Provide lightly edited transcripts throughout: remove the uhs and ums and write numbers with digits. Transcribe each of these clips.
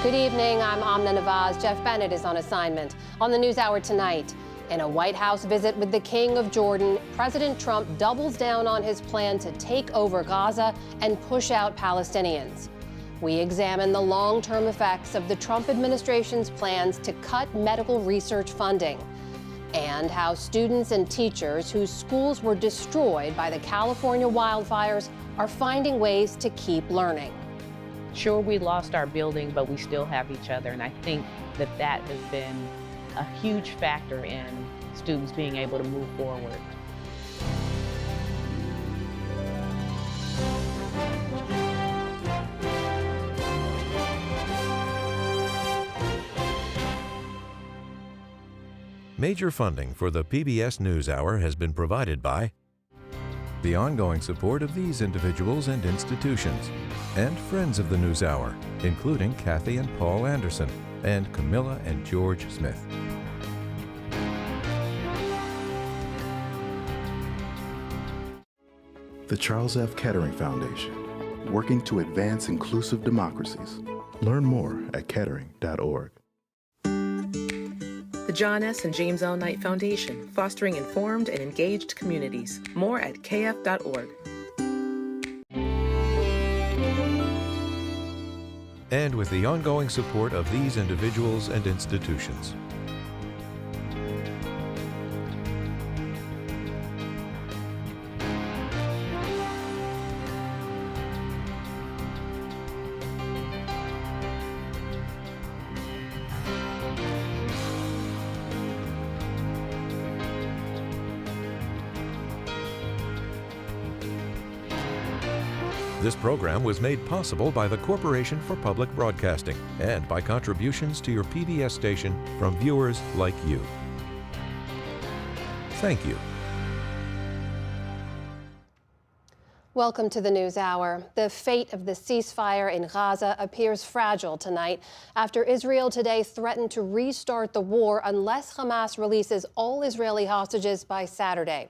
Good evening, I'm Amna Nawaz. Jeff Bennett is on assignment. On the NewsHour tonight, in a White House visit with the King of Jordan, President Trump doubles down on his plan to take over Gaza and push out Palestinians. We examine the long-term effects of the Trump administration's plans to cut medical research funding, and how students and teachers whose schools were destroyed by the California wildfires are finding ways to keep learning. Sure, we lost our building, but we still have each other, and I think that has been a huge factor in students being able to move forward. Major funding for the PBS NewsHour has been provided by the ongoing support of these individuals and institutions, and friends of the NewsHour, including Kathy and Paul Anderson, and Camilla and George Smith. The Charles F. Kettering Foundation, working to advance inclusive democracies. Learn more at kettering.org. The John S. and James L. Knight Foundation, fostering informed and engaged communities. More at kf.org. And with the ongoing support of these individuals and institutions. This program was made possible by the Corporation for Public Broadcasting and by contributions to your PBS station from viewers like you. Thank you. Welcome to the NewsHour. The fate of the ceasefire in Gaza appears fragile tonight after Israel today threatened to restart the war unless Hamas releases all Israeli hostages by Saturday.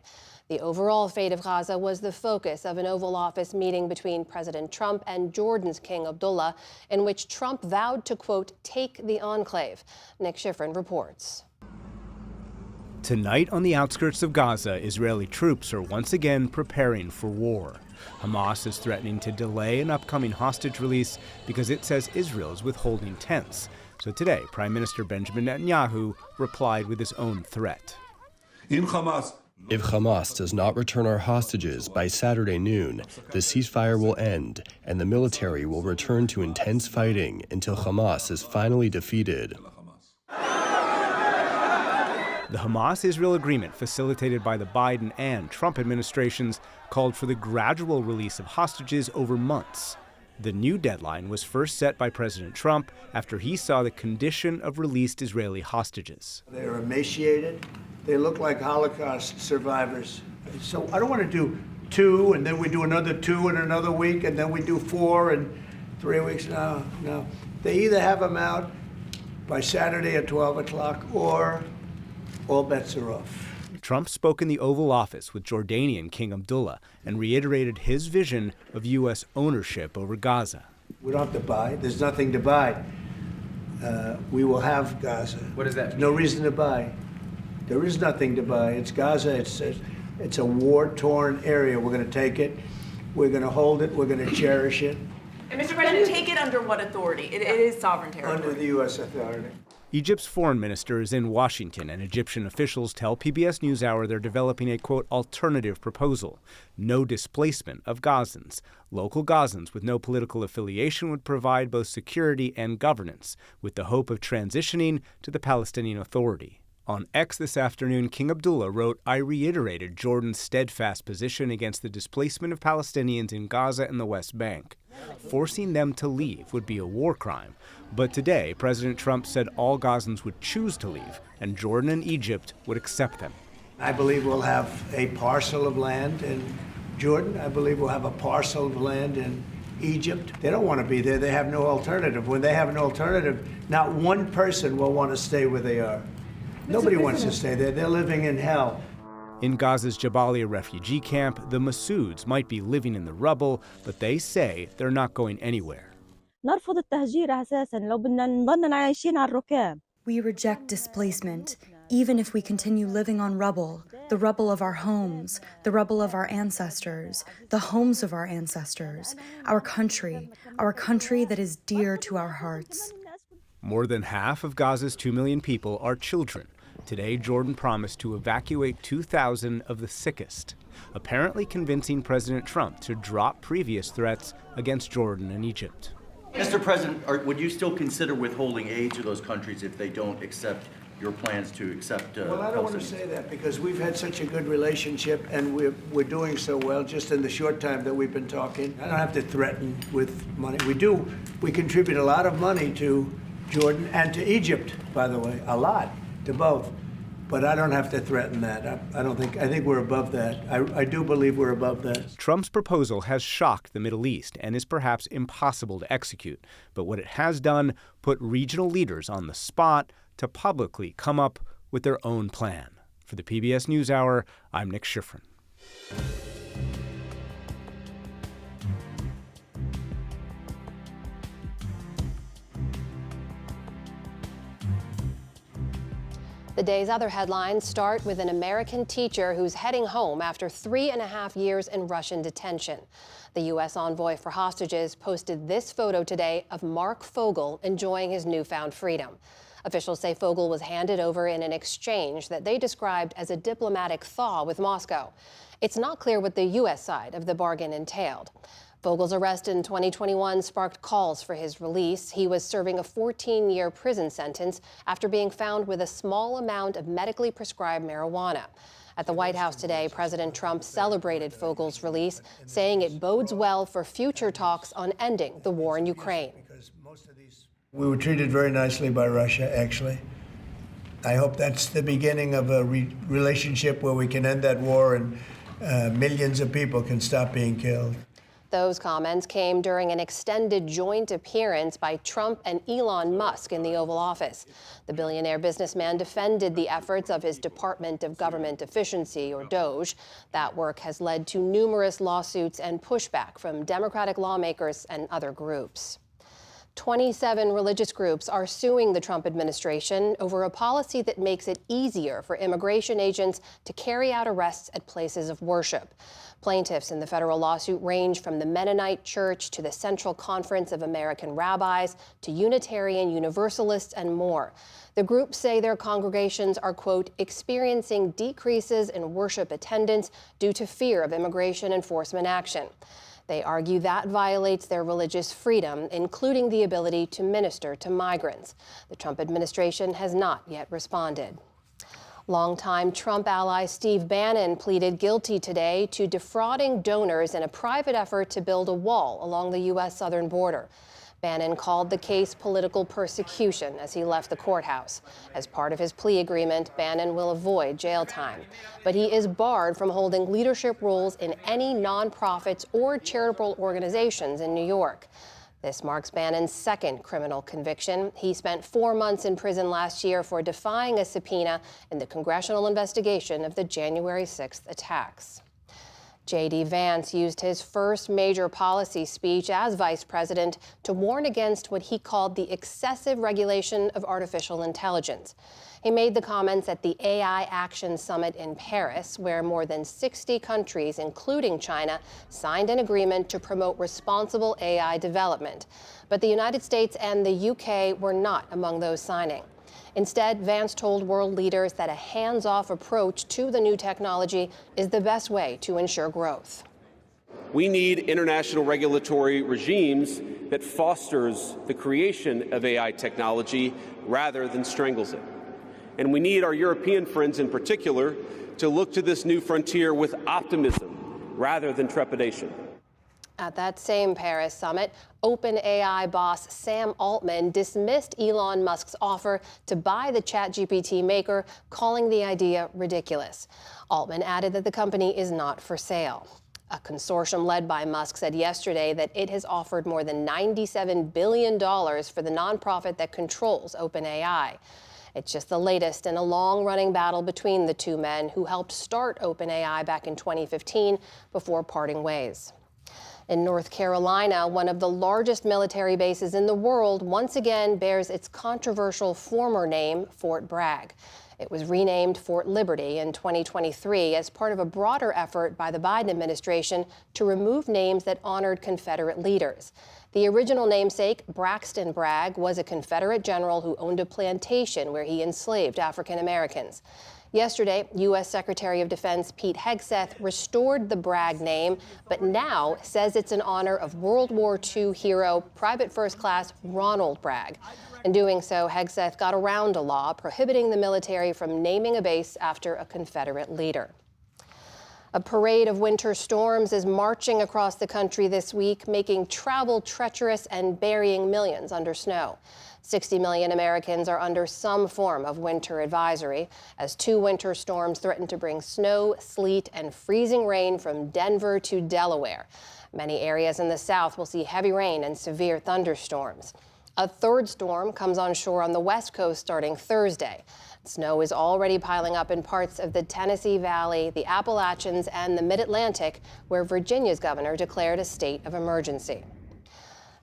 The overall fate of Gaza was the focus of an Oval Office meeting between President Trump and Jordan's King Abdullah, in which Trump vowed to, quote, take the enclave. Nick Schifrin reports. Tonight on the outskirts of Gaza, Israeli troops are once again preparing for war. Hamas is threatening to delay an upcoming hostage release because it says Israel is withholding tents. So today, Prime Minister Benjamin Netanyahu replied with his own threat. If Hamas does not return our hostages by Saturday noon, the ceasefire will end and the military will return to intense fighting until Hamas is finally defeated. The Hamas-Israel agreement, facilitated by the Biden and Trump administrations, called for the gradual release of hostages over months. The new deadline was first set by President Trump after he saw the condition of released Israeli hostages. They are emaciated. They look like Holocaust survivors. So I don't want to do 2, and then we do another 2 in another week, and then we do 4 in 3 weeks. No. They either have them out by Saturday at 12 o'clock, or all bets are off. Trump spoke in the Oval Office with Jordanian King Abdullah and reiterated his vision of U.S. ownership over Gaza. We don't have to buy. There's nothing to buy. We will have Gaza. What does that mean? No reason to buy. There is nothing to buy. It's Gaza. It's a war-torn area. We're going to take it. We're going to hold it. We're going to cherish it. And Mr. President, take it under what authority? It is sovereign territory. Under the U.S. authority. Egypt's foreign minister is in Washington, and Egyptian officials tell PBS NewsHour they're developing a, quote, alternative proposal. No displacement of Gazans. Local Gazans with no political affiliation would provide both security and governance, with the hope of transitioning to the Palestinian Authority. On X this afternoon, King Abdullah wrote, I reiterated Jordan's steadfast position against the displacement of Palestinians in Gaza and the West Bank. Forcing them to leave would be a war crime. But today, President Trump said all Gazans would choose to leave, and Jordan and Egypt would accept them. I believe we'll have a parcel of land in Jordan. I believe we'll have a parcel of land in Egypt. They don't want to be there. They have no alternative. When they have an alternative, not one person will want to stay where they are. Nobody wants to stay there. They're living in hell. In Gaza's Jabalia refugee camp, the Massouds might be living in the rubble, but they say they're not going anywhere. نرفض التهجير أساساً لو بدنا نضلنا عايشين على الركام. We reject displacement, even if we continue living on rubble, the rubble of our homes, the rubble of our ancestors, the homes of our ancestors, our country that is dear to our hearts. More than half of Gaza's 2 million people are children. Today, Jordan promised to evacuate 2,000 of the sickest, apparently convincing President Trump to drop previous threats against Jordan and Egypt. Mr. President, would you still consider withholding aid to those countries if they don't accept your plans to accept Well, I don't want to say that because we've had such a good relationship and we're doing so well just in the short time that we've been talking. I don't have to threaten with money. We contribute a lot of money to Jordan and to Egypt, by the way, a lot, to both. But I don't have to threaten that. I think we're above that. I do believe we're above that. Trump's proposal has shocked the Middle East and is perhaps impossible to execute. But what it has done, put regional leaders on the spot to publicly come up with their own plan. For the PBS NewsHour, I'm Nick Schifrin. The day's other headlines start with an American teacher who's heading home after 3.5 years in Russian detention. The U.S. envoy for hostages posted this photo today of Mark Fogel enjoying his newfound freedom. Officials say Fogel was handed over in an exchange that they described as a diplomatic thaw with Moscow. It's not clear what the U.S. side of the bargain entailed. Fogel's arrest in 2021 sparked calls for his release. He was serving a 14-year prison sentence after being found with a small amount of medically prescribed marijuana. At the White House today, President Trump celebrated Fogel's release, saying it bodes well for future talks on ending the war in Ukraine. We were treated very nicely by Russia, actually. I hope that's the beginning of a relationship where we can end that war and millions of people can stop being killed. Those comments came during an extended joint appearance by Trump and Elon Musk in the Oval Office. The billionaire businessman defended the efforts of his Department of Government Efficiency, or DOGE. That work has led to numerous lawsuits and pushback from Democratic lawmakers and other groups. 27 religious groups are suing the Trump administration over a policy that makes it easier for immigration agents to carry out arrests at places of worship. Plaintiffs in the federal lawsuit range from the Mennonite Church to the Central Conference of American Rabbis to Unitarian Universalists and more. The groups say their congregations are, quote, experiencing decreases in worship attendance due to fear of immigration enforcement action. They argue that violates their religious freedom, including the ability to minister to migrants. The Trump administration has not yet responded. Longtime Trump ally Steve Bannon pleaded guilty today to defrauding donors in a private effort to build a wall along the U.S. southern border. Bannon called the case political persecution as he left the courthouse. As part of his plea agreement, Bannon will avoid jail time. But he is barred from holding leadership roles in any nonprofits or charitable organizations in New York. This marks Bannon's second criminal conviction. He spent 4 months in prison last year for defying a subpoena in the congressional investigation of the January 6th attacks. J.D. Vance used his first major policy speech as vice president to warn against what he called the excessive regulation of artificial intelligence. He made the comments at the AI Action Summit in Paris, where more than 60 countries, including China, signed an agreement to promote responsible AI development. But the United States and the UK were not among those signing. Instead, Vance told world leaders that a hands-off approach to the new technology is the best way to ensure growth. We need international regulatory regimes that fosters the creation of AI technology rather than strangles it. And we need our European friends in particular to look to this new frontier with optimism rather than trepidation. At that same Paris summit, OpenAI boss Sam Altman dismissed Elon Musk's offer to buy the ChatGPT maker, calling the idea ridiculous. Altman added that the company is not for sale. A consortium led by Musk said yesterday that it has offered more than $97 billion for the nonprofit that controls OpenAI. It's just the latest in a long-running battle between the two men who helped start OpenAI back in 2015 before parting ways. In North Carolina, one of the largest military bases in the world once again bears its controversial former name, Fort Bragg. It was renamed Fort Liberty in 2023 as part of a broader effort by the Biden administration to remove names that honored Confederate leaders. The original namesake, Braxton Bragg, was a Confederate general who owned a plantation where he enslaved African Americans. Yesterday, U.S. Secretary of Defense Pete Hegseth restored the Bragg name, but now says it's in honor of World War II hero, Private First Class Ronald Bragg. In doing so, Hegseth got around a law prohibiting the military from naming a base after a Confederate leader. A parade of winter storms is marching across the country this week, making travel treacherous and burying millions under snow. 60 million Americans are under some form of winter advisory as 2 winter storms threaten to bring snow, sleet, and freezing rain from Denver to Delaware. Many areas in the South will see heavy rain and severe thunderstorms. A third storm comes on shore on the West Coast starting Thursday. Snow is already piling up in parts of the Tennessee Valley, the Appalachians, and the Mid-Atlantic, where Virginia's governor declared a state of emergency.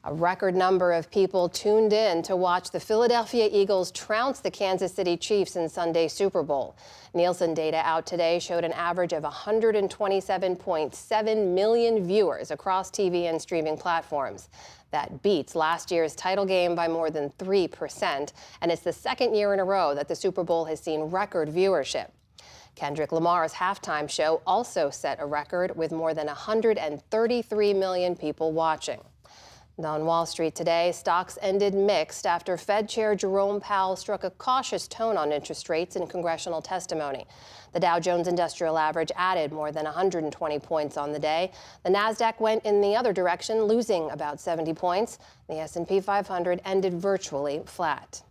A record number of people tuned in to watch the Philadelphia Eagles trounce the Kansas City Chiefs in Sunday's Super Bowl. Nielsen data out today showed an average of 127.7 million viewers across TV and streaming platforms. That beats last year's title game by more than 3%, and it's the second year in a row that the Super Bowl has seen record viewership. Kendrick Lamar's halftime show also set a record with more than 133 million people watching. On Wall Street today, stocks ended mixed after Fed Chair Jerome Powell struck a cautious tone on interest rates in congressional testimony. The Dow Jones Industrial Average added more than 120 points on the day. The Nasdaq went in the other direction, losing about 70 points. The S&P 500 ended virtually flat.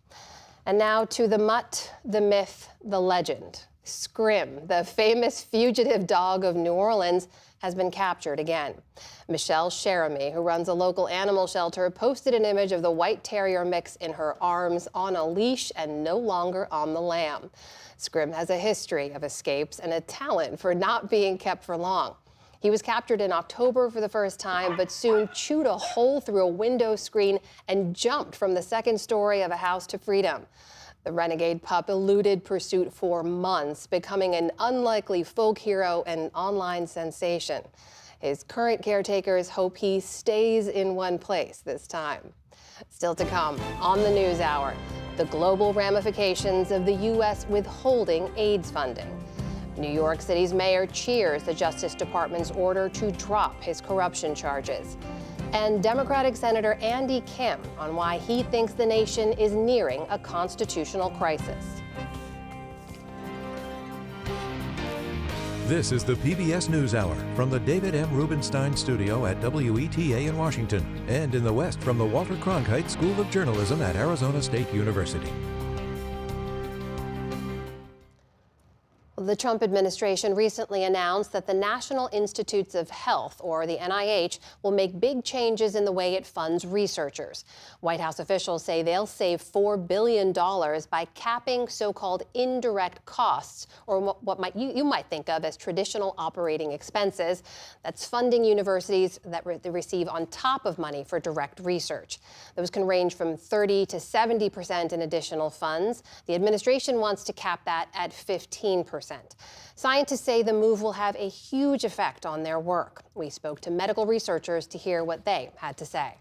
And now to the mutt, the myth, the legend. Scrim, the famous fugitive dog of New Orleans, has been captured again. Michelle Cherami, who runs a local animal shelter, posted an image of the white terrier mix in her arms, on a leash, and no longer on the lam. Scrim has a history of escapes and a talent for not being kept for long. He was captured in October for the first time, but soon chewed a hole through a window screen and jumped from the second story of a house to freedom. The renegade pup eluded pursuit for months, becoming an unlikely folk hero and online sensation. His current caretakers hope he stays in one place this time. Still to come on the NewsHour, the global ramifications of the U.S. withholding AIDS funding. New York City's mayor cheers the Justice Department's order to drop his corruption charges. And Democratic Senator Andy Kim on why he thinks the nation is nearing a constitutional crisis. This is the PBS NewsHour from the David M. Rubenstein Studio at WETA in Washington and in the West from the Walter Cronkite School of Journalism at Arizona State University. The Trump administration recently announced that the National Institutes of Health, or the NIH, will make big changes in the way it funds researchers. White House officials say they'll save $4 billion by capping so-called indirect costs, or what you might think of as traditional operating expenses. That's funding universities that they receive on top of money for direct research. Those can range from 30% to 70% in additional funds. The administration wants to cap that at 15%. Scientists say the move will have a huge effect on their work. We spoke to medical researchers to hear what they had to say.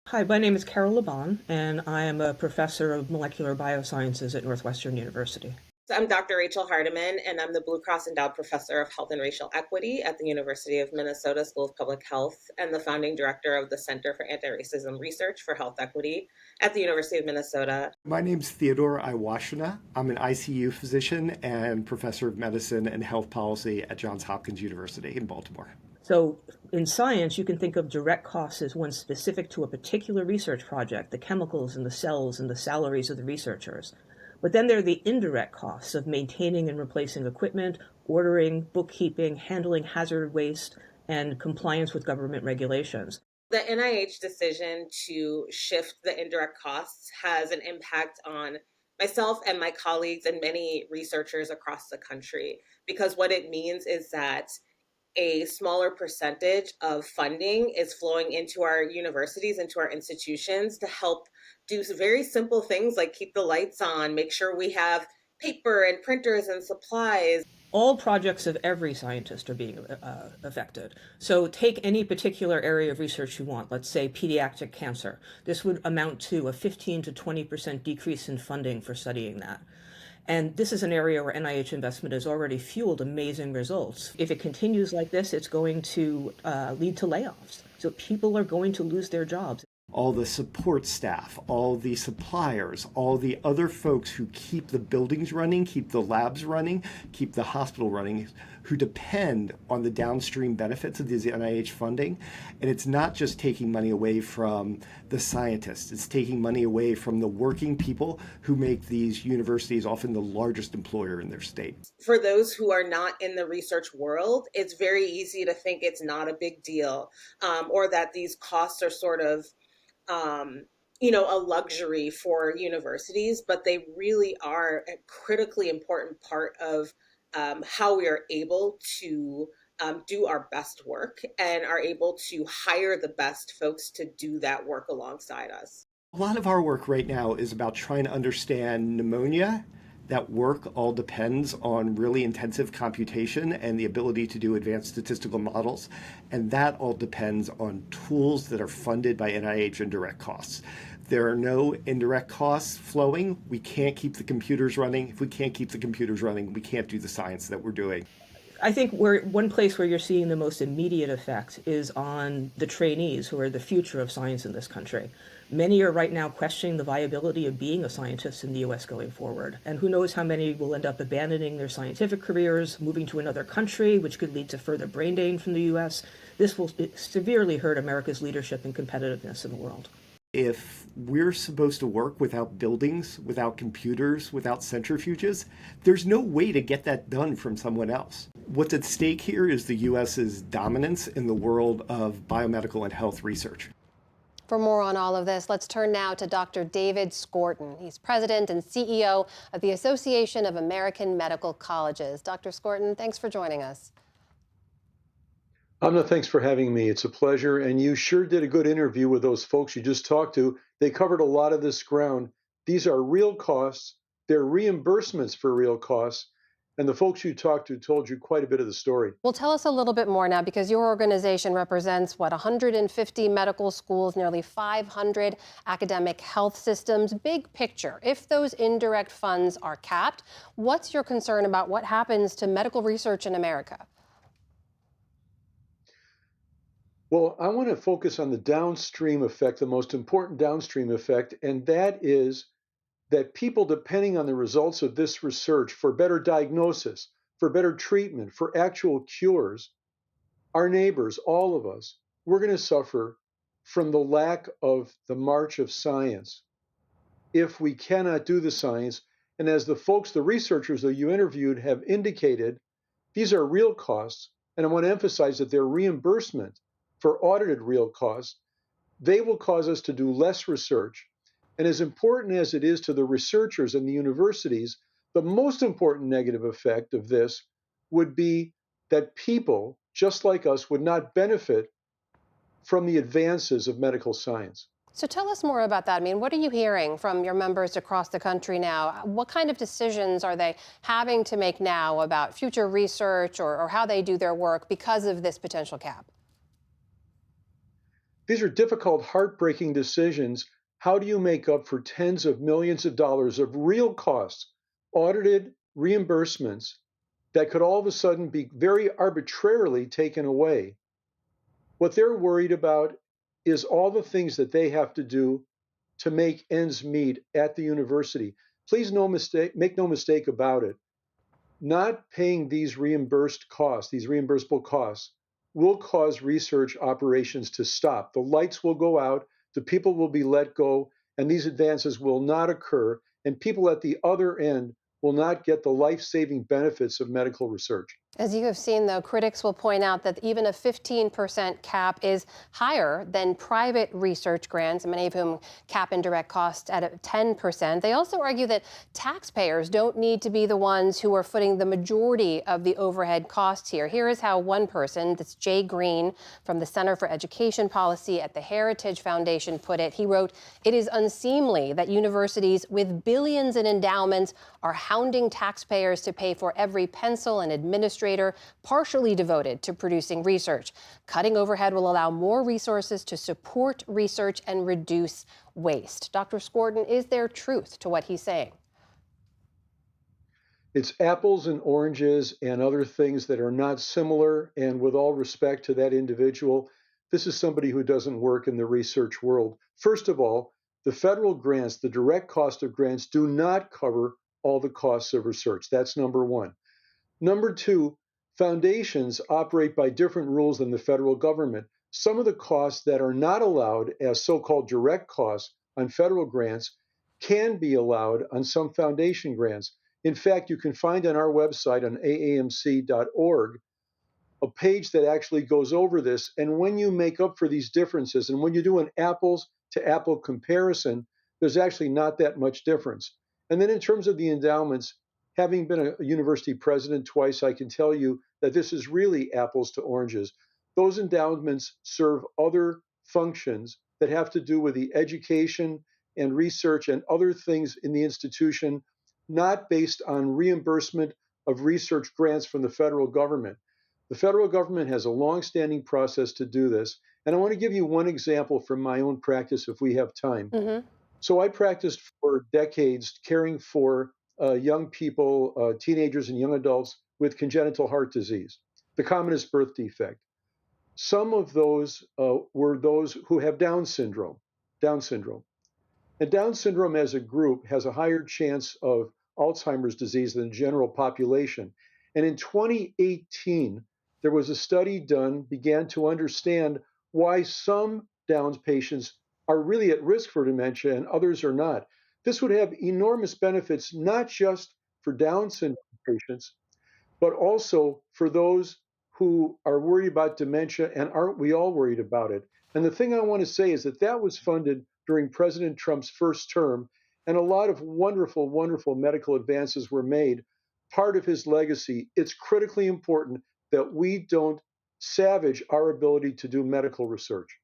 Hi, my name is Carol Laban, and I am a professor of molecular biosciences at Northwestern University. So I'm Dr. Rachel Hardiman, and I'm the Blue Cross Endowed Professor of Health and Racial Equity at the University of Minnesota School of Public Health and the founding director of the Center for Anti-Racism Research for Health Equity at the University of Minnesota. My name's Theodore Iwashina. I'm an ICU physician and professor of medicine and health policy at Johns Hopkins University in Baltimore. So in science, you can think of direct costs as one specific to a particular research project, the chemicals and the cells and the salaries of the researchers. But then there are the indirect costs of maintaining and replacing equipment, ordering, bookkeeping, handling hazard waste, and compliance with government regulations. The NIH decision to shift the indirect costs has an impact on myself and my colleagues and many researchers across the country, because what it means is that a smaller percentage of funding is flowing into our universities, into our institutions to help do some very simple things like keep the lights on, make sure we have paper and printers and supplies. All projects of every scientist are being affected. So take any particular area of research you want, let's say pediatric cancer. This would amount to a 15 to 20% decrease in funding for studying that. And this is an area where NIH investment has already fueled amazing results. If it continues like this, it's going to lead to layoffs. So people are going to lose their jobs. All the support staff, all the suppliers, all the other folks who keep the buildings running, keep the labs running, keep the hospital running, who depend on the downstream benefits of this NIH funding. And it's not just taking money away from the scientists, it's taking money away from the working people who make these universities often the largest employer in their state. For those who are not in the research world, it's very easy to think it's not a big deal, or that these costs are sort of a luxury for universities, but they really are a critically important part of how we are able to do our best work and are able to hire the best folks to do that work alongside us. A lot of our work right now is about trying to understand pneumonia. That work all depends on really intensive computation and the ability to do advanced statistical models. And that all depends on tools that are funded by NIH and direct costs. There are no indirect costs flowing. We can't keep the computers running. If we can't keep the computers running, we can't do the science that we're doing. I think one place where you're seeing the most immediate effect is on the trainees who are the future of science in this country. Many are right now questioning the viability of being a scientist in the U.S. going forward. And who knows how many will end up abandoning their scientific careers, moving to another country, which could lead to further brain drain from the U.S. This will severely hurt America's leadership and competitiveness in the world. If we're supposed to work without buildings, without computers, without centrifuges, there's no way to get that done from someone else. What's at stake here is the U.S.'s dominance in the world of biomedical and health research. For more on all of this, let's turn now to Dr. David Skorton. He's president and CEO of the Association of American Medical Colleges. Dr. Skorton, thanks for joining us. Amna, thanks for having me. It's a pleasure. And you sure did a good interview with those folks you just talked to. They covered a lot of this ground. These are real costs. They're reimbursements for real costs. And the folks you talked to told you quite a bit of the story. Well, tell us a little bit more now, because your organization represents, 150 medical schools, nearly 500 academic health systems. Big picture, if those indirect funds are capped, what's your concern about what happens to medical research in America? Well, I want to focus on the downstream effect, the most important downstream effect, and that is that people depending on the results of this research for better diagnosis, for better treatment, for actual cures, our neighbors, all of us, we're going to suffer from the lack of the march of science if we cannot do the science. And as the folks, the researchers that you interviewed have indicated, these are real costs. And I want to emphasize that they're reimbursement for audited real costs. They will cause us to do less research. And as important as it is to the researchers and the universities, the most important negative effect of this would be that people, just like us, would not benefit from the advances of medical science. So tell us more about that. I mean, what are you hearing from your members across the country now? What kind of decisions are they having to make now about future research or how they do their work because of this potential cap? These are difficult, heartbreaking decisions. How do you make up for tens of millions of dollars of real costs, audited reimbursements that could all of a sudden be very arbitrarily taken away? What they're worried about is all the things that they have to do to make ends meet at the university. Please make no mistake about it. Not paying these reimbursed costs, these reimbursable costs, will cause research operations to stop. The lights will go out, the people will be let go, and these advances will not occur, and people at the other end will not get the life-saving benefits of medical research. As you have seen, though, critics will point out that even a 15% cap is higher than private research grants, many of whom cap indirect costs at 10%. They also argue that taxpayers don't need to be the ones who are footing the majority of the overhead costs here. Here is how one person, that's Jay Green from the Center for Education Policy at the Heritage Foundation, put it. He wrote, "It is unseemly that universities with billions in endowments are hounding taxpayers to pay for every pencil and administrator partially devoted to producing research. Cutting overhead will allow more resources to support research and reduce waste." Dr. Skvorton, is there truth to what he's saying? It's apples and oranges and other things that are not similar. And with all respect to that individual, this is somebody who doesn't work in the research world. First of all, the federal grants, the direct cost of grants, do not cover all the costs of research. That's number one. Number two, foundations operate by different rules than the federal government. Some of the costs that are not allowed as so-called direct costs on federal grants can be allowed on some foundation grants. In fact, you can find on our website on aamc.org a page that actually goes over this. And when you make up for these differences and when you do an apples to apple comparison, there's actually not that much difference. And then in terms of the endowments, having been a university president twice, I can tell you that this is really apples to oranges. Those endowments serve other functions that have to do with the education and research and other things in the institution, not based on reimbursement of research grants from the federal government. The federal government has a long-standing process to do this. And I want to give you one example from my own practice if we have time. Mm-hmm. So I practiced for decades caring for young people, teenagers and young adults with congenital heart disease, the commonest birth defect. Some of those were those who have Down syndrome. And Down syndrome as a group has a higher chance of Alzheimer's disease than the general population. And in 2018, there was a study done, began to understand why some Down patients are really at risk for dementia and others are not. This would have enormous benefits, not just for Down syndrome patients, but also for those who are worried about dementia, and aren't we all worried about it? And the thing I want to say is that that was funded during President Trump's first term, and a lot of wonderful, wonderful medical advances were made. Part of his legacy, it's critically important that we don't savage our ability to do medical research.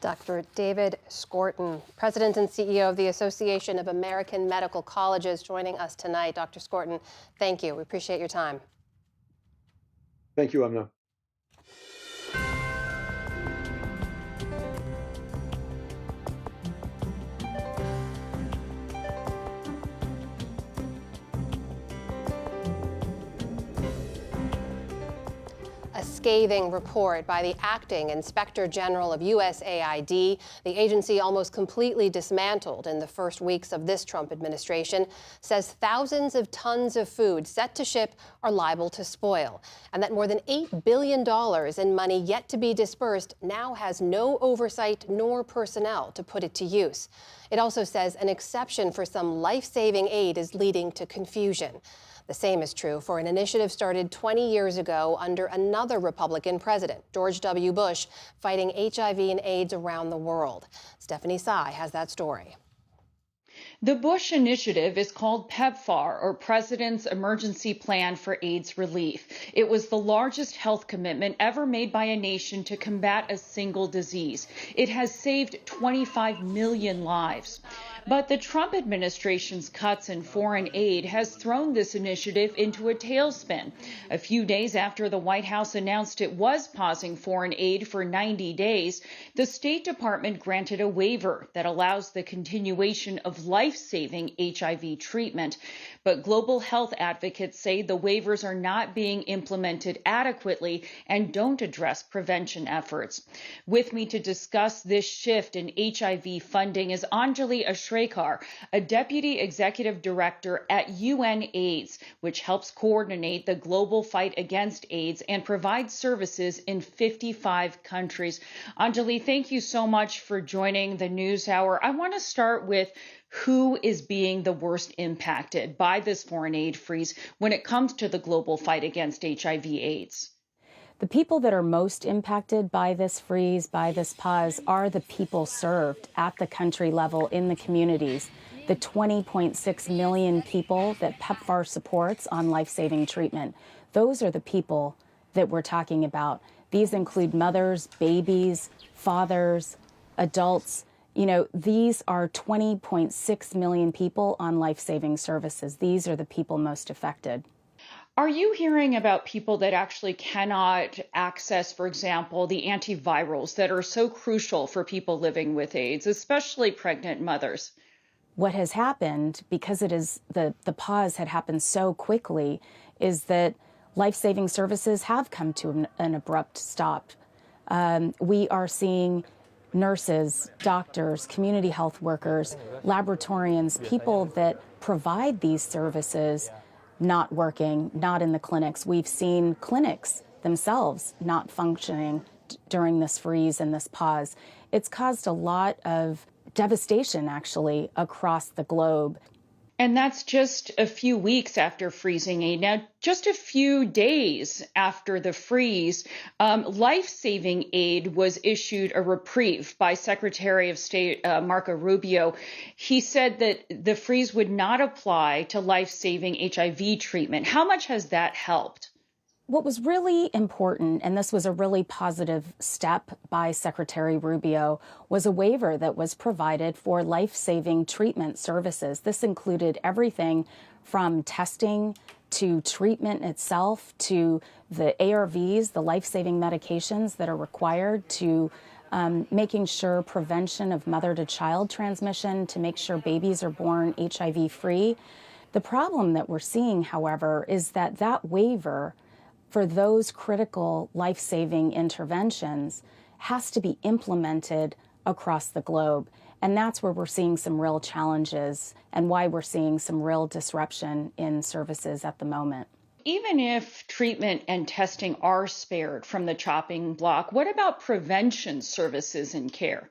Dr. David Skvorton, President and CEO of the Association of American Medical Colleges, joining us tonight. Dr. Skvorton, thank you. We appreciate your time. Thank you, Amna. A scathing report by the acting Inspector General of USAID, the agency almost completely dismantled in the first weeks of this Trump administration, says thousands of tons of food set to ship are liable to spoil, and that more than $8 billion in money yet to be dispersed now has no oversight nor personnel to put it to use. It also says an exception for some life-saving aid is leading to confusion. The same is true for an initiative started 20 years ago under another Republican president, George W. Bush, fighting HIV and AIDS around the world. Stephanie Sy has that story. The Bush initiative is called PEPFAR, or President's Emergency Plan for AIDS Relief. It was the largest health commitment ever made by a nation to combat a single disease. It has saved 25 million lives. But the Trump administration's cuts in foreign aid has thrown this initiative into a tailspin. A few days after the White House announced it was pausing foreign aid for 90 days, the State Department granted a waiver that allows the continuation of life-saving HIV treatment. But global health advocates say the waivers are not being implemented adequately and don't address prevention efforts. With me to discuss this shift in HIV funding is Anjali Ashram, Ashrekar, a deputy executive director at UNAIDS, which helps coordinate the global fight against AIDS and provides services in 55 countries. Anjali, thank you so much for joining the NewsHour. I want to start with who is being the worst impacted by this foreign aid freeze when it comes to the global fight against HIV/AIDS. The people that are most impacted by this freeze, by this pause, are the people served at the country level in the communities. The 20.6 million people that PEPFAR supports on life-saving treatment. Those are the people that we're talking about. These include mothers, babies, fathers, adults. You know, these are 20.6 million people on life-saving services. These are the people most affected. Are you hearing about people that actually cannot access, for example, the antivirals that are so crucial for people living with AIDS, especially pregnant mothers? What has happened, because it is the pause had happened so quickly, is that life-saving services have come to an abrupt stop. We are seeing nurses, doctors, community health workers, laboratorians, people that provide these services not working, not in the clinics. We've seen clinics themselves not functioning during this freeze and this pause. It's caused a lot of devastation, actually, across the globe. And that's just a few weeks after freezing aid. Now, just a few days after the freeze, life-saving aid was issued a reprieve by Secretary of State Marco Rubio. He said that the freeze would not apply to life-saving HIV treatment. How much has that helped? What was really important, and this was a really positive step by Secretary Rubio, was a waiver that was provided for life-saving treatment services. This included everything from testing to treatment itself to the ARVs, the life-saving medications that are required, to making sure prevention of mother-to-child transmission, to make sure babies are born HIV-free. The problem that we're seeing, however, is that that waiver for those critical life-saving interventions has to be implemented across the globe. And that's where we're seeing some real challenges and why we're seeing some real disruption in services at the moment. Even if treatment and testing are spared from the chopping block, what about prevention services and care?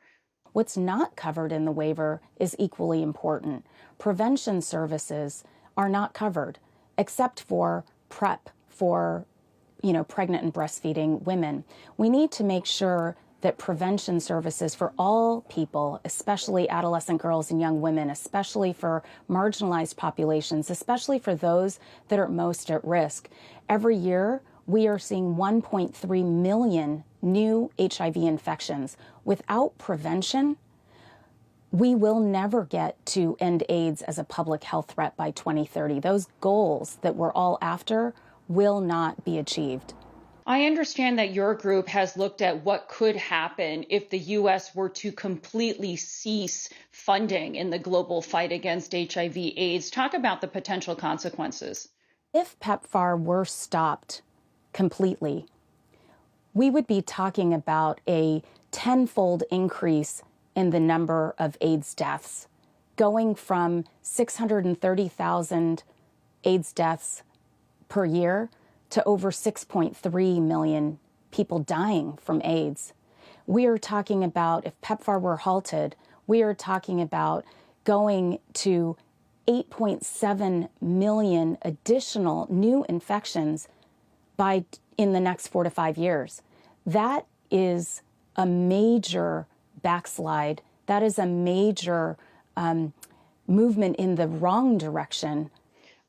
What's not covered in the waiver is equally important. Prevention services are not covered, except for PrEP for pregnant and breastfeeding women. We need to make sure that prevention services for all people, especially adolescent girls and young women, especially for marginalized populations, especially for those that are most at risk. Every year, we are seeing 1.3 million new HIV infections. Without prevention, we will never get to end AIDS as a public health threat by 2030. Those goals that we're all after will not be achieved. I understand that your group has looked at what could happen if the U.S. were to completely cease funding in the global fight against HIV/AIDS. Talk about the potential consequences. If PEPFAR were stopped completely, we would be talking about a tenfold increase in the number of AIDS deaths, going from 630,000 AIDS deaths per year to over 6.3 million people dying from AIDS. We are talking about, if PEPFAR were halted, we are talking about going to 8.7 million additional new infections in the next 4 to 5 years. That is a major backslide. That is a major movement in the wrong direction.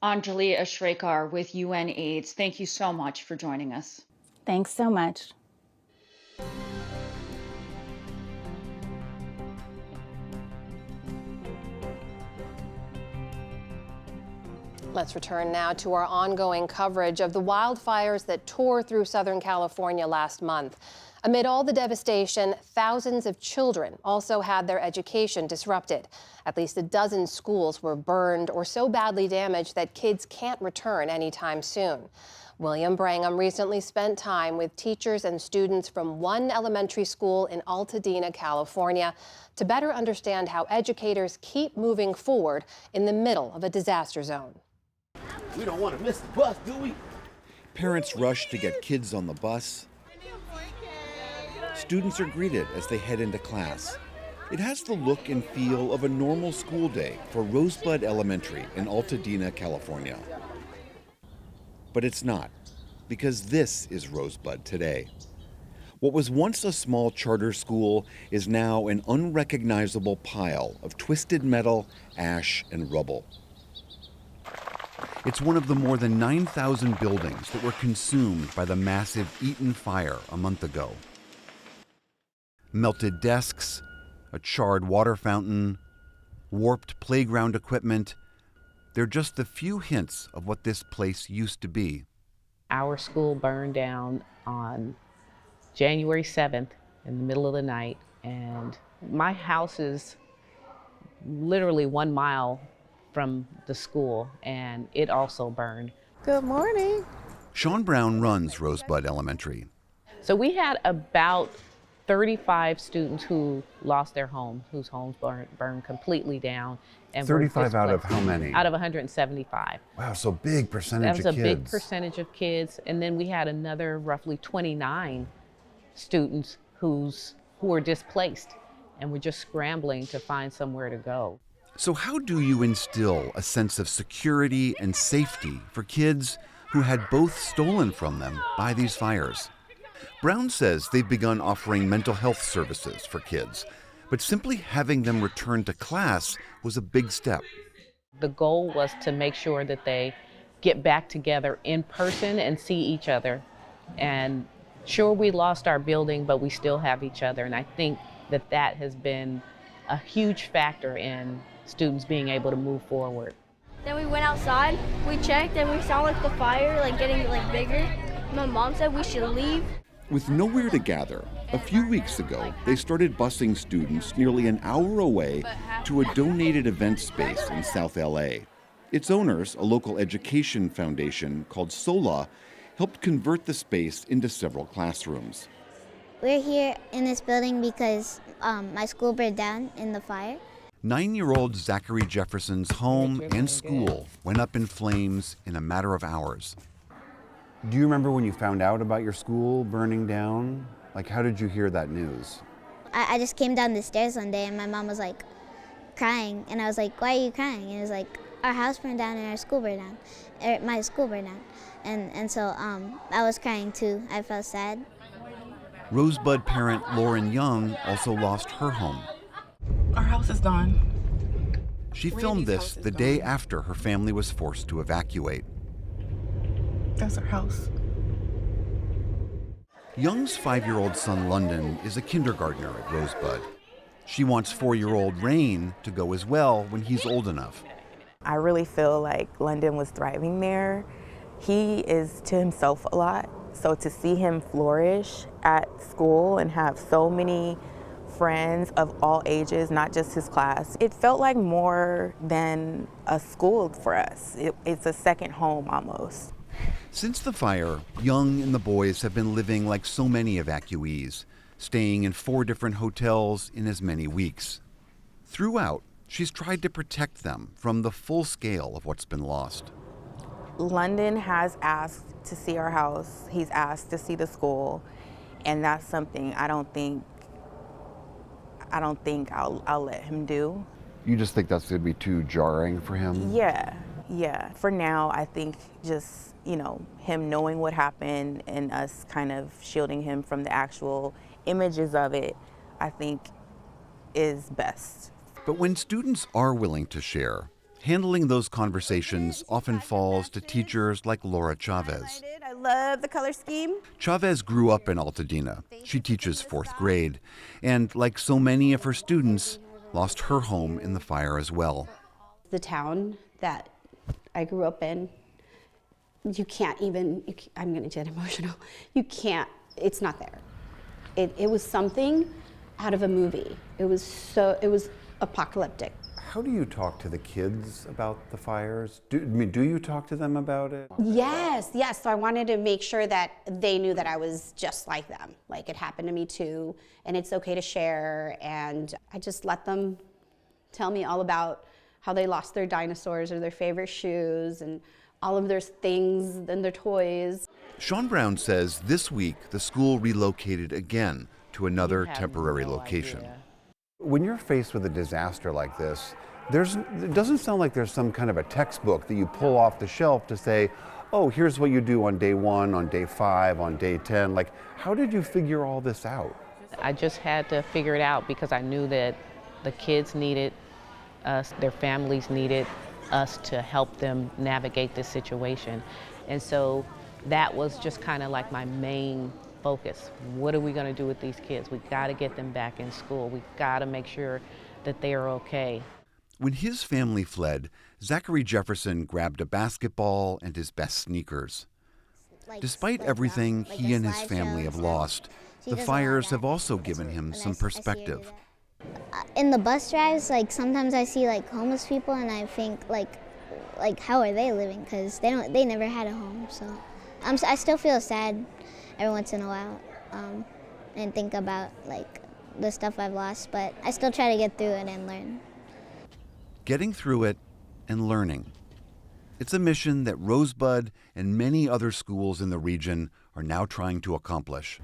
Anjali Ashrekar with UNAIDS, thank you so much for joining us. Thanks so much. Let's return now to our ongoing coverage of the wildfires that tore through Southern California last month. Amid all the devastation, thousands of children also had their education disrupted. At least a dozen schools were burned or so badly damaged that kids can't return anytime soon. William Brangham recently spent time with teachers and students from one elementary school in Altadena, California, to better understand how educators keep moving forward in the middle of a disaster zone. We don't want to miss the bus, do we? Parents rush to get kids on the bus. Students are greeted as they head into class. It has the look and feel of a normal school day for Rosebud Elementary in Altadena, California. But it's not, because this is Rosebud today. What was once a small charter school is now an unrecognizable pile of twisted metal, ash, and rubble. It's one of the more than 9,000 buildings that were consumed by the massive Eaton fire a month ago. Melted desks, a charred water fountain, warped playground equipment. They're just the few hints of what this place used to be. Our school burned down on January 7th in the middle of the night, and my house is literally 1 mile from the school, and it also burned. Good morning. Sean Brown runs Rosebud Elementary. So we had about 35 students who lost their homes, whose homes burned completely down. And 35 out of how many? Out of 175. Wow, so big percentage of kids. That was a big percentage of kids. And then we had another roughly 29 students who were displaced and were just scrambling to find somewhere to go. So how do you instill a sense of security and safety for kids who had both stolen from them by these fires? Brown says they've begun offering mental health services for kids, but simply having them return to class was a big step. The goal was to make sure that they get back together in person and see each other. And sure, we lost our building, but we still have each other. And I think that that has been a huge factor in students being able to move forward. Then we went outside, we checked, and we saw the fire getting bigger. My mom said we should leave. With nowhere to gather, a few weeks ago, they started busing students nearly an hour away to a donated event space in South LA. Its owners, a local education foundation called SOLA, helped convert the space into several classrooms. We're here in this building because my school burned down in the fire. 9-year-old Zachary Jefferson's home and school went up in flames in a matter of hours. Do you remember when you found out about your school burning down? How did you hear that news? I just came down the stairs one day and my mom was crying, and I was like, why are you crying? And it was our house burned down and our school burned down, my school burned down. And so I was crying too. I felt sad. Rosebud parent Lauren Young also lost her home. Our house is gone. She filmed this the day after her family was forced to evacuate. That's our house. Young's 5-year-old son London is a kindergartner at Rosebud. She wants 4-year-old Rain to go as well when he's old enough. I really feel like London was thriving there. He is to himself a lot, so to see him flourish at school and have so many friends of all ages, not just his class, it felt like more than a school for us. It's a second home almost. Since the fire, Young and the boys have been living like so many evacuees, staying in 4 different hotels in as many weeks. Throughout, she's tried to protect them from the full scale of what's been lost. London has asked to see our house. He's asked to see the school, and that's something I don't think I'll let him do. You just think that's going to be too jarring for him? Yeah. For now, I think just, him knowing what happened and us kind of shielding him from the actual images of it, I think is best. But when students are willing to share, handling those conversations often falls to teachers like Laura Chavez. I love the color scheme. Chavez grew up in Altadena. She teaches 4th grade, and like so many of her students, lost her home in the fire as well. The town that I grew up in, you can't even, I'm going to get emotional. You can't, it's not there. It was something out of a movie. It was apocalyptic. How do you talk to the kids about the fires? Do you talk to them about it? Yes. So I wanted to make sure that they knew that I was just like them. Like, it happened to me too, and it's okay to share. And I just let them tell me all about how they lost their dinosaurs or their favorite shoes and all of their things and their toys. Sean Brown says this week the school relocated again to another temporary location. When you're faced with a disaster like this, it doesn't sound like there's some kind of a textbook that you pull off the shelf to say, oh, here's what you do on day 1, on day 5, on day 10. Like, how did you figure all this out? I just had to figure it out because I knew that the kids needed us, their families needed us to help them navigate this situation. And so that was just kind of like my main focus. What are we going to do with these kids? We got to get them back in school. We got to make sure that they are okay. When his family fled, Zachary Jefferson grabbed a basketball and his best sneakers. Despite everything he and his family have lost, the fires have also given him some perspective. In the bus drives, like sometimes I see like homeless people, and I think like how are they living? Because they never had a home. So I still feel sad every once in a while, and think about like the stuff I've lost, but I still try to get through it and learn. Getting through it and learning. It's a mission that Rosebud and many other schools in the region are now trying to accomplish.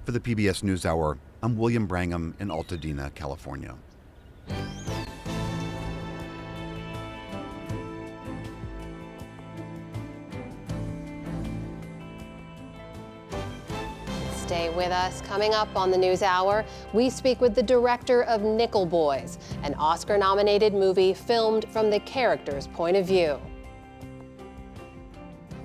For the PBS NewsHour, I'm William Brangham in Altadena, California. Stay with us. Coming up on the NewsHour, we speak with the director of Nickel Boys, an Oscar-nominated movie filmed from the character's point of view.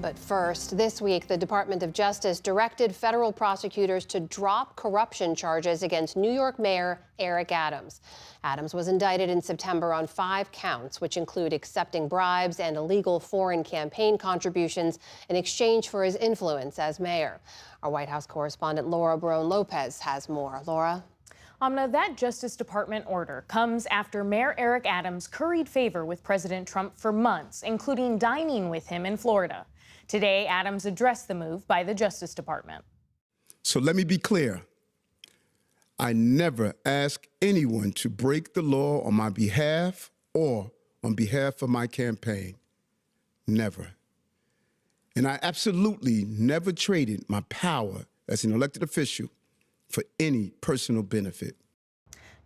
But first, this week, the Department of Justice directed federal prosecutors to drop corruption charges against New York Mayor Eric Adams. Adams was indicted in September on 5 counts, which include accepting bribes and illegal foreign campaign contributions in exchange for his influence as mayor. Our White House correspondent Laura Barone-Lopez has more. Laura? Amna, that Justice Department order comes after Mayor Eric Adams curried favor with President Trump for months, including dining with him in Florida. Today, Adams addressed the move by the Justice Department. So let me be clear. I never ask anyone to break the law on my behalf or on behalf of my campaign. Never. And I absolutely never traded my power as an elected official for any personal benefit.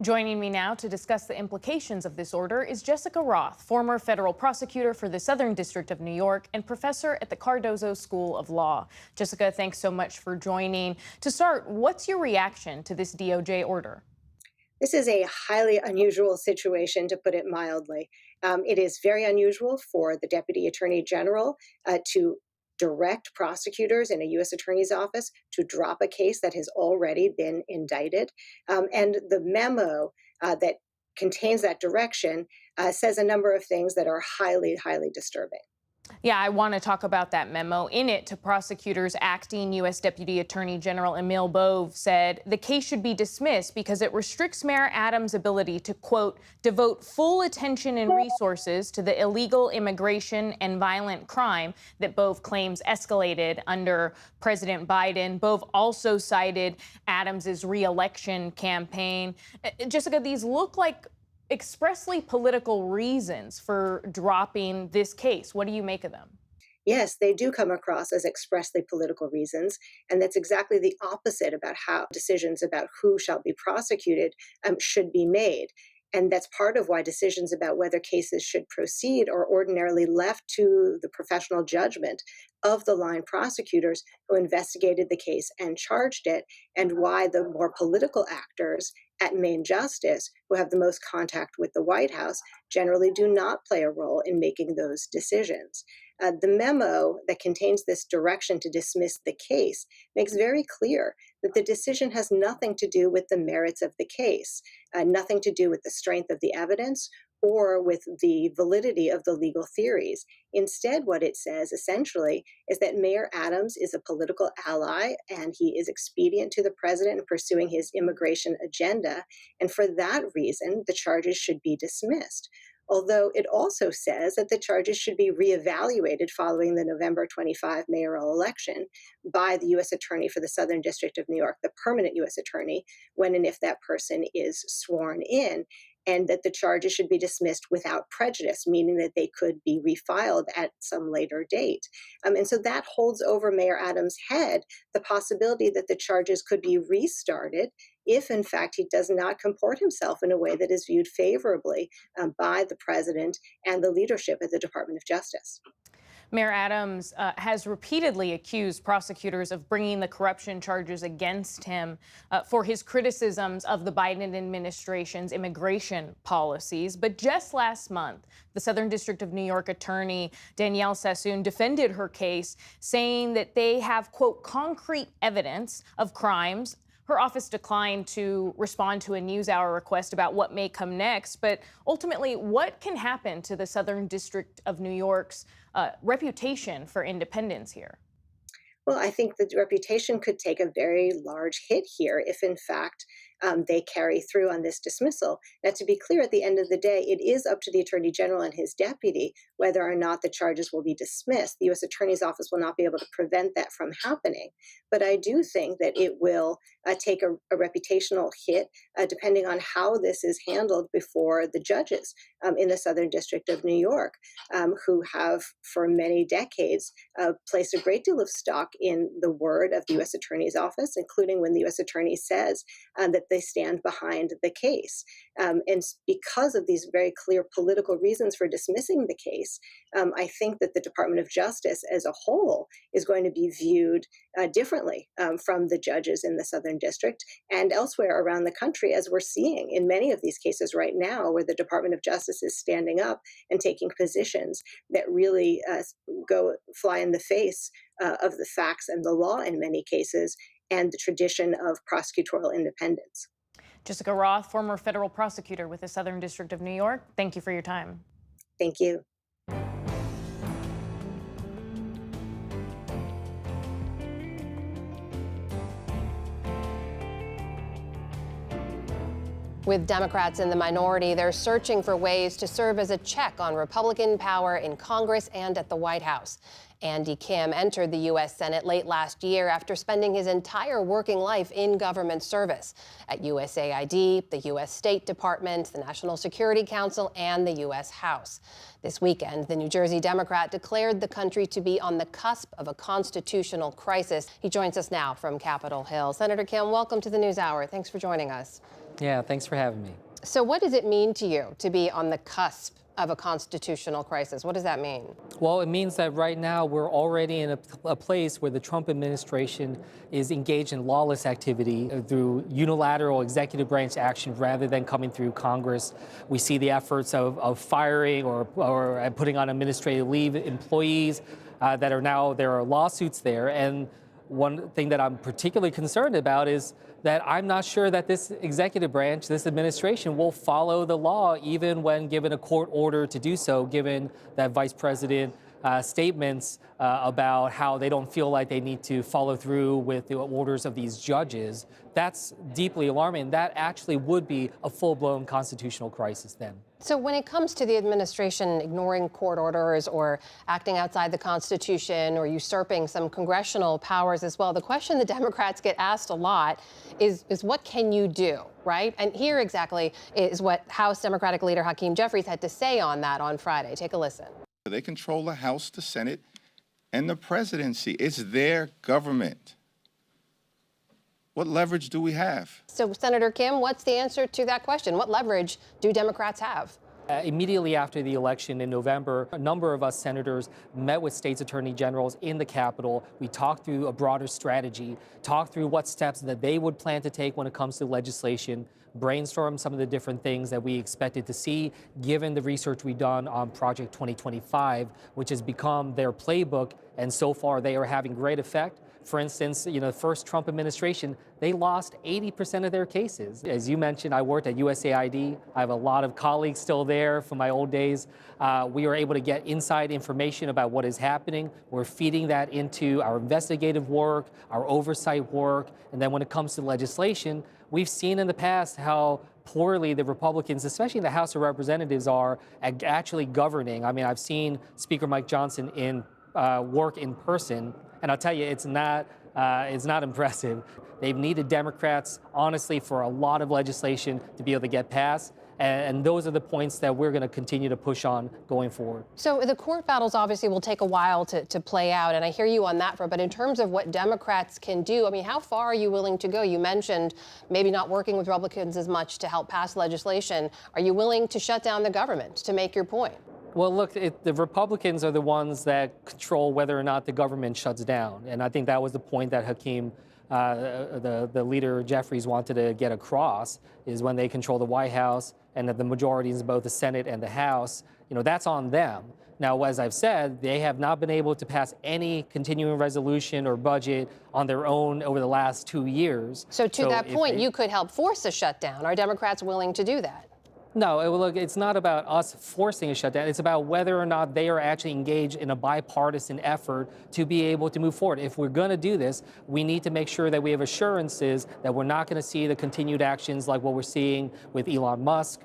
Joining me now to discuss the implications of this order is Jessica Roth, former federal prosecutor for the Southern District of New York and professor at the Cardozo School of Law. Jessica, thanks so much for joining. To start, what's your reaction to this DOJ order? This is a highly unusual situation, to put it mildly. It is very unusual for the Deputy Attorney General to direct prosecutors in a U.S. Attorney's office to drop a case that has already been indicted. And the memo that contains that direction says a number of things that are highly, highly disturbing. Yeah, I want to talk about that memo. In it, to prosecutors, acting U.S. Deputy Attorney General Emil Bove said the case should be dismissed because it restricts Mayor Adams' ability to, quote, devote full attention and resources to the illegal immigration and violent crime that Bove claims escalated under President Biden. Bove also cited Adams' re-election campaign. Jessica, these look like expressly political reasons for dropping this case. What do you make of them? Yes, they do come across as expressly political reasons, and that's exactly the opposite about how decisions about who shall be prosecuted should be made. And that's part of why decisions about whether cases should proceed are ordinarily left to the professional judgment of the line prosecutors who investigated the case and charged it, and why the more political actors at Main Justice, who have the most contact with the White House, generally do not play a role in making those decisions. The memo that contains this direction to dismiss the case makes very clear that the decision has nothing to do with the merits of the case, nothing to do with the strength of the evidence or with the validity of the legal theories. Instead, what it says essentially is that Mayor Adams is a political ally and he is expedient to the president in pursuing his immigration agenda. And for that reason, the charges should be dismissed. although it also says that the charges should be reevaluated following the November 25 mayoral election by the U.S. Attorney for the Southern District of New York, the permanent U.S. Attorney, when and if that person is sworn in, and that the charges should be dismissed without prejudice, meaning that they could be refiled at some later date. And so that holds over Mayor Adams' head the possibility that the charges could be restarted if, in fact, he does not comport himself in a way that is viewed favorably by the president and the leadership at the Department of Justice. Mayor Adams has repeatedly accused prosecutors of bringing the corruption charges against him for his criticisms of the Biden administration's immigration policies. But just last month, the Southern District of New York attorney Danielle Sassoon defended her case, saying that they have, quote, concrete evidence of crimes. Her office declined to respond to a NewsHour request about what may come next. But ultimately, what can happen to the Southern District of New York's reputation for independence here? Well, I think the reputation could take a very large hit here if, in fact, they carry through on this dismissal. Now, to be clear, at the end of the day, it is up to the Attorney General and his deputy whether or not the charges will be dismissed. The U.S. Attorney's Office will not be able to prevent that from happening. But I do think that it will take a reputational hit depending on how this is handled before the judges in the Southern District of New York, who have for many decades placed a great deal of stock in the word of the U.S. Attorney's Office, including when the U.S. Attorney says that they stand behind the case. And because of these very clear political reasons for dismissing the case, I think that the Department of Justice as a whole is going to be viewed differently from the judges in the Southern District and elsewhere around the country, as we're seeing in many of these cases right now, where the Department of Justice is standing up and taking positions that really fly in the face of the facts and the law in many cases, and the tradition of prosecutorial independence. Jessica Roth, former federal prosecutor with the Southern District of New York, thank you for your time. Thank you. With Democrats in the minority, they're searching for ways to serve as a check on Republican power in Congress and at the White House. Andy Kim entered the U.S. Senate late last year after spending his entire working life in government service at USAID, the U.S. State Department, the National Security Council, and the U.S. House. This weekend, the New Jersey Democrat declared the country to be on the cusp of a constitutional crisis. He joins us now from Capitol Hill. Senator Kim, welcome to the NewsHour. Thanks for joining us. Yeah, thanks for having me. So what does it mean to you to be on the cusp of a constitutional crisis? What does that mean? Well, it means that right now we're already in a place where the Trump administration is engaged in lawless activity through unilateral executive branch action rather than coming through Congress. We see the efforts of firing or putting on administrative leave employees that are now, there are lawsuits there. And one thing that I'm particularly concerned about is that I'm not sure that this executive branch, this administration, will follow the law even when given a court order to do so, given that Vice President statements about how they don't feel like they need to follow through with the orders of these judges. That's deeply alarming. That actually would be a full-blown constitutional crisis then. So when it comes to the administration ignoring court orders or acting outside the Constitution or usurping some congressional powers as well, the question the Democrats get asked a lot is what can you do, right? And here exactly is what House Democratic leader Hakeem Jeffries had to say on that on Friday. Take a listen. They control the House, the Senate, and the presidency. It's their government. What leverage do we have? So, Senator Kim, what's the answer to that question? What leverage do Democrats have? Immediately after the election in November, a number of us senators met with states' attorney generals in the Capitol. We talked through a broader strategy, talked through what steps that they would plan to take when it comes to legislation, brainstorm some of the different things that we expected to see, given the research we've done on Project 2025, which has become their playbook, and so far they are having great effect. For instance, the first Trump administration, they lost 80% of their cases. As you mentioned, I worked at USAID. I have a lot of colleagues still there from my old days. We were able to get inside information about what is happening. We're feeding that into our investigative work, our oversight work, and then when it comes to legislation, we've seen in the past how poorly the Republicans, especially in the House of Representatives, are at actually governing. I mean, I've seen Speaker Mike Johnson work in person, and I'll tell you, it's not impressive. They've needed Democrats, honestly, for a lot of legislation to be able to get passed. And those are the points that we're going to continue to push on going forward. So the court battles obviously will take a while to play out, and I hear you on that front. But in terms of what Democrats can do, I mean, how far are you willing to go? You mentioned maybe not working with Republicans as much to help pass legislation. Are you willing to shut down the government to make your point? Well, look, the Republicans are the ones that control whether or not the government shuts down. And I think that was the point that Hakeem, the leader Jeffries, wanted to get across, is when they control the White House and that the majorities in both the Senate and the House, that's on them. Now, as I've said, they have not been able to pass any continuing resolution or budget on their own over the last 2 years. So to that point, you could help force a shutdown. Are Democrats willing to do that? No, look, it's not about us forcing a shutdown. It's about whether or not they are actually engaged in a bipartisan effort to be able to move forward. If we're going to do this, we need to make sure that we have assurances that we're not going to see the continued actions like what we're seeing with Elon Musk,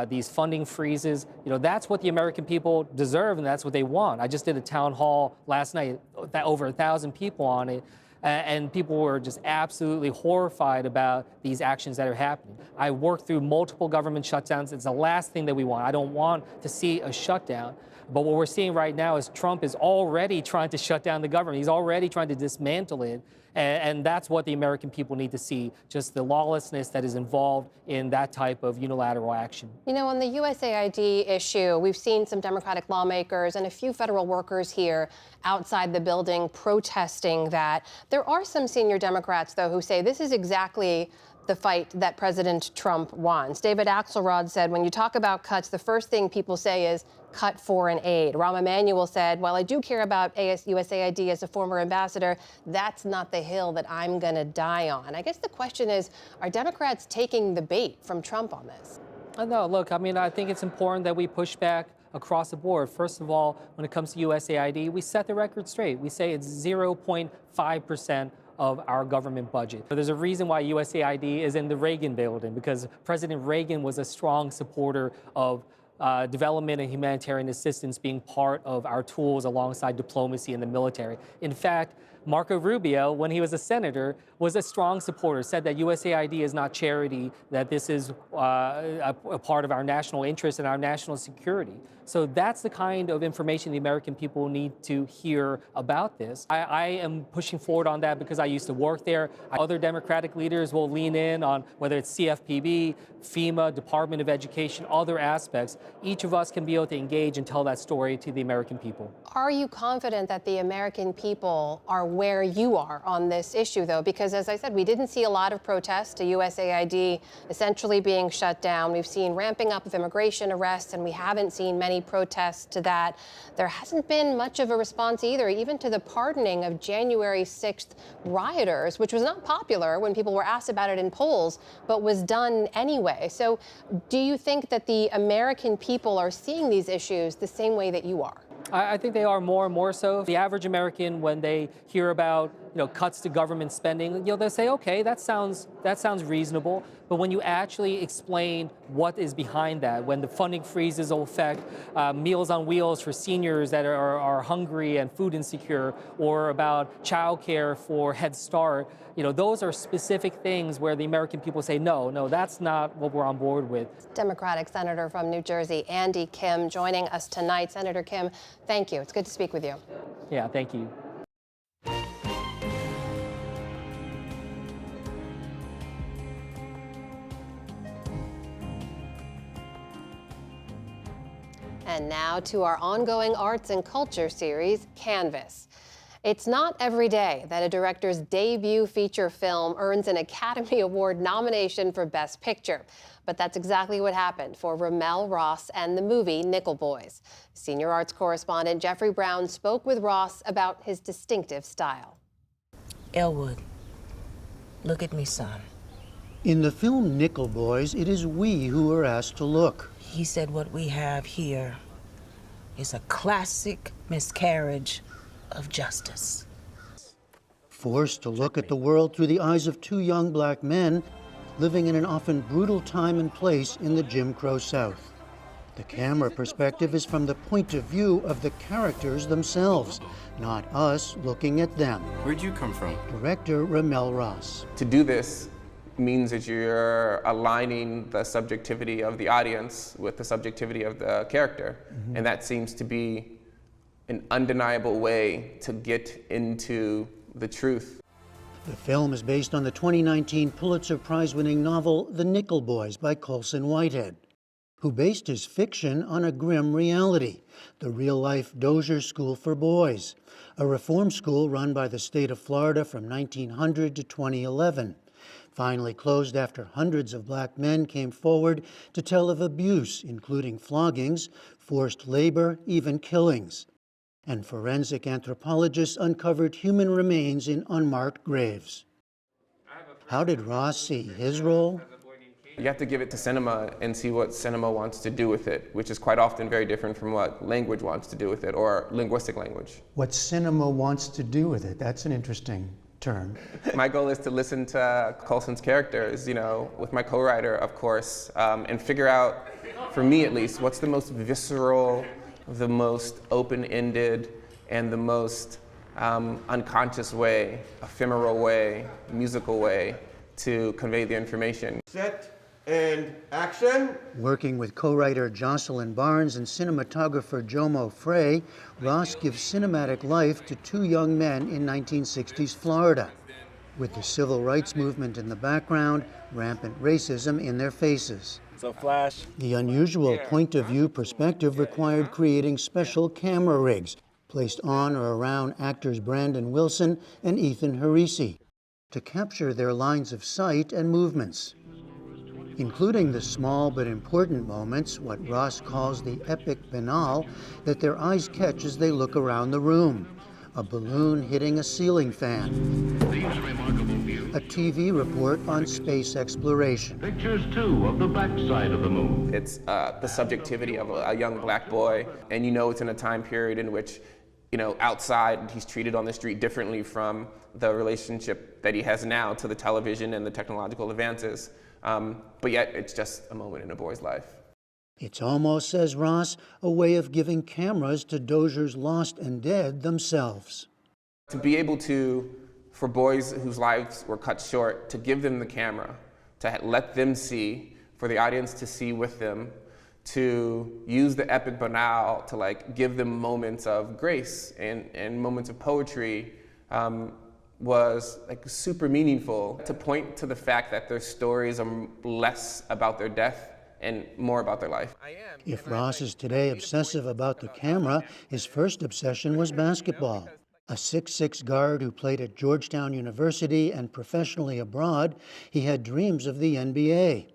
these funding freezes. That's what the American people deserve, and that's what they want. I just did a town hall last night, over 1,000 people on it. And people were just absolutely horrified about these actions that are happening. I worked through multiple government shutdowns. It's the last thing that we want. I don't want to see a shutdown. But what we're seeing right now is Trump is already trying to shut down the government. He's already trying to dismantle it. And that's what the American people need to see, just the lawlessness that is involved in that type of unilateral action. On the USAID issue, we've seen some Democratic lawmakers and a few federal workers here outside the building protesting that. There are some senior Democrats, though, who say this is exactly the fight that President Trump wants. David Axelrod said, when you talk about cuts, the first thing people say is cut foreign aid. Rahm Emanuel said, while I do care about USAID as a former ambassador, that's not the hill that I'm going to die on. I guess the question is, are Democrats taking the bait from Trump on this? No, look, I think it's important that we push back across the board. First of all, when it comes to USAID, we set the record straight. We say it's 0.5% of our government budget. There's a reason why USAID is in the Reagan building, because President Reagan was a strong supporter of development and humanitarian assistance being part of our tools alongside diplomacy and the military. In fact, Marco Rubio, when he was a senator, was a strong supporter, said that USAID is not charity, that this is a part of our national interest and our national security. So that's the kind of information the American people need to hear about this. I am pushing forward on that because I used to work there. Other Democratic leaders will lean in on whether it's CFPB, FEMA, Department of Education, other aspects. Each of us can be able to engage and tell that story to the American people. Are you confident that the American people are where you are on this issue, though? Because, as I said, we didn't see a lot of protests to USAID essentially being shut down. We've seen ramping up of immigration arrests, and we haven't seen many protests to that. There hasn't been much of a response either, even to the pardoning of January 6th rioters, which was not popular when people were asked about it in polls, but was done anyway. So do you think that the American people are seeing these issues the same way that you are? I think they are more and more so. The average American, when they hear about cuts to government spending, they'll say, okay, that sounds reasonable. But when you actually explain what is behind that, when the funding freezes will affect Meals on Wheels for seniors that are hungry and food insecure, or about childcare for Head Start, those are specific things where the American people say, no, that's not what we're on board with. Democratic Senator from New Jersey, Andy Kim, joining us tonight. Senator Kim, thank you. It's good to speak with you. Yeah, thank you. And now to our ongoing arts and culture series, Canvas. It's not every day that a director's debut feature film earns an Academy Award nomination for Best Picture. But that's exactly what happened for Ramel Ross and the movie Nickel Boys. Senior arts correspondent Jeffrey Brown spoke with Ross about his distinctive style. Elwood, look at me, son. In the film Nickel Boys, it is we who are asked to look. He said what we have here is a classic miscarriage of justice. Forced to look at the world through the eyes of two young black men, living in an often brutal time and place in the Jim Crow South. The camera perspective is from the point of view of the characters themselves, not us looking at them. Where'd you come from? Director Ramel Ross. To do this means that you're aligning the subjectivity of the audience with the subjectivity of the character. Mm-hmm. And that seems to be an undeniable way to get into the truth. The film is based on the 2019 Pulitzer Prize-winning novel The Nickel Boys by Colson Whitehead, who based his fiction on a grim reality, the real-life Dozier School for Boys, a reform school run by the state of Florida from 1900 to 2011, finally closed after hundreds of black men came forward to tell of abuse, including floggings, forced labor, even killings. And forensic anthropologists uncovered human remains in unmarked graves. How did Ross see his role? You have to give it to cinema and see what cinema wants to do with it, which is quite often very different from what language wants to do with it, or linguistic language. What cinema wants to do with it, that's an interesting term. My goal is to listen to Colson's characters, you know, with my co-writer, of course, and figure out, for me at least, what's the most visceral, the most open-ended, and the most unconscious way, ephemeral way, musical way to convey the information. Set and action. Working with co-writer Jocelyn Barnes and cinematographer Jomo Frey, Ross gives cinematic life to two young men in 1960s Florida, with the civil rights movement in the background, rampant racism in their faces. So flash. The unusual point-of-view perspective required creating special camera rigs placed on or around actors Brandon Wilson and Ethan Harisi to capture their lines of sight and movements, including the small but important moments, what Ross calls the epic banal, that their eyes catch as they look around the room. A balloon hitting a ceiling fan, a TV report on space exploration. Pictures, too, of the backside of the moon. It's the subjectivity of a young black boy, and you know it's in a time period in which, you know, outside he's treated on the street differently from the relationship that he has now to the television and the technological advances. But yet it's just a moment in a boy's life. It's almost, says Ross, a way of giving cameras to Dozier's lost and dead themselves. To be able to, for boys whose lives were cut short, to give them the camera, to let them see, for the audience to see with them, to use the epic banal to like give them moments of grace and moments of poetry, was like super meaningful, to point to the fact that their stories are less about their death and more about their life. If Ross is today obsessive about the camera, his first obsession was basketball. A 6'6" guard who played at Georgetown University and professionally abroad, he had dreams of the NBA.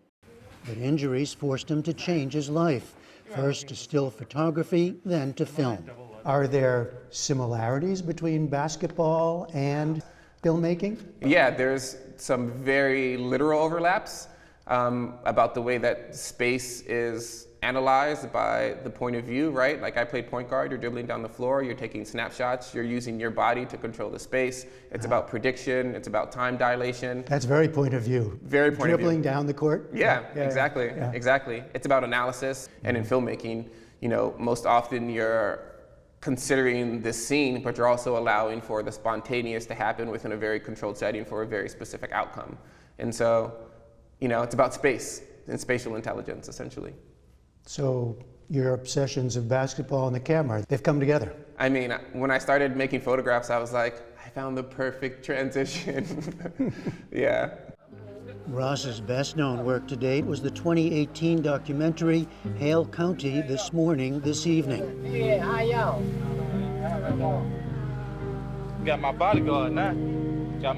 But injuries forced him to change his life, first to still photography, then to film. Are there similarities between basketball and filmmaking? Yeah, there's some very literal overlaps about the way that space is analyzed by the point of view, right? Like I played point guard, you're dribbling down the floor, you're taking snapshots, you're using your body to control the space. It's about prediction, it's about time dilation. That's very point of view. Very point of view. Dribbling down the court? Yeah, exactly, exactly. It's about analysis, and in filmmaking, you know, most often you're considering this scene, but you're also allowing for the spontaneous to happen within a very controlled setting for a very specific outcome. And so, you know, it's about space and spatial intelligence, essentially. So your obsessions of basketball and the camera, they've come together. I mean, when I started making photographs, I was like, I found the perfect transition. Yeah. Ross's best-known work to date was the 2018 documentary Hale County This Morning, This Evening. Yeah, how y'all? Got my bodyguard now.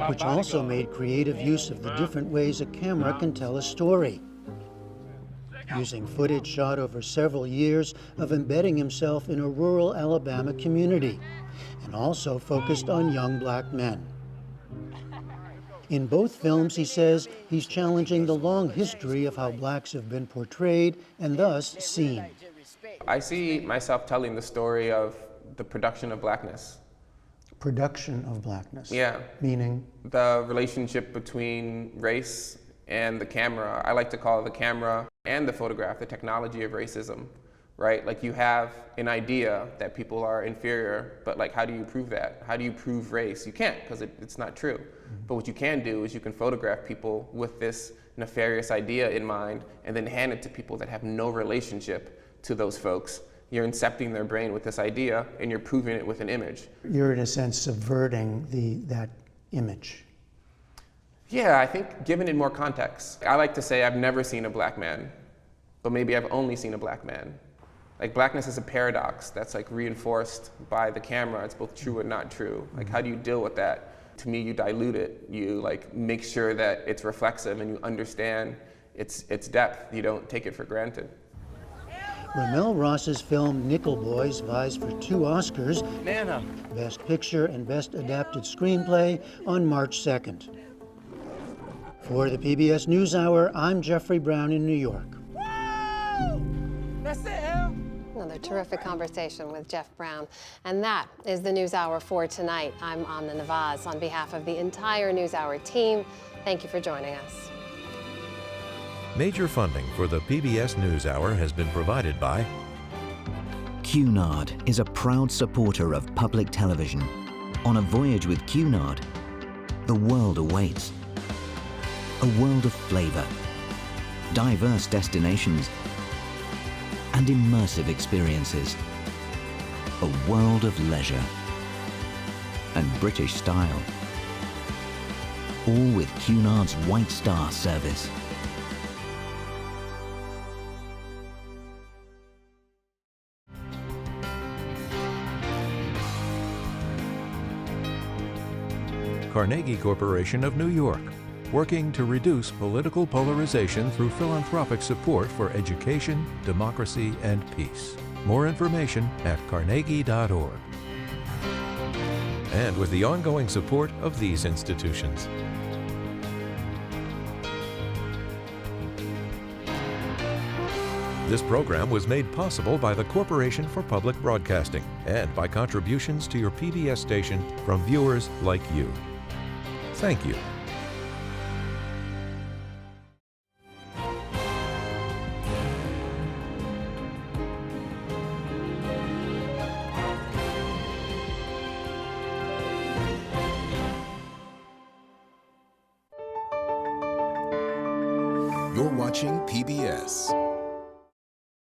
Which also made creative use of the different ways a camera can tell a story, using footage shot over several years of embedding himself in a rural Alabama community, and also focused on young black men. In both films, he says, he's challenging the long history of how blacks have been portrayed and thus seen. I see myself telling the story of the production of blackness. Production of blackness? Yeah. Meaning? The relationship between race and the camera. I like to call the camera and the photograph the technology of racism, right? Like you have an idea that people are inferior, but like how do you prove that? How do you prove race? You can't, because it's not true. But what you can do is you can photograph people with this nefarious idea in mind and then hand it to people that have no relationship to those folks. You're incepting their brain with this idea and you're proving it with an image. You're in a sense subverting that image. Yeah, I think giving it more context. I like to say I've never seen a black man, but maybe I've only seen a black man. Like blackness is a paradox that's like reinforced by the camera. It's both true and not true. Like how do you deal with that? To me, you dilute it. You like make sure that it's reflexive and you understand its depth. You don't take it for granted. Ramel Ross's film Nickel Boys vies for 2 Oscars, Nana. Best Picture and Best Adapted Screenplay, on March 2nd. For the PBS NewsHour, I'm Jeffrey Brown in New York. That's it, Al. Another terrific conversation with Jeff Brown. And that is the NewsHour for tonight. I'm Amna Nawaz. On behalf of the entire NewsHour team, thank you for joining us. Major funding for the PBS NewsHour has been provided by Cunard is a proud supporter of public television. On a voyage with Cunard, the world awaits. A world of flavor, diverse destinations, and immersive experiences. A world of leisure and British style. All with Cunard's White Star service. Carnegie Corporation of New York, working to reduce political polarization through philanthropic support for education, democracy, and peace. More information at carnegie.org. And with the ongoing support of these institutions. This program was made possible by the Corporation for Public Broadcasting and by contributions to your PBS station from viewers like you. Thank you. You're watching PBS.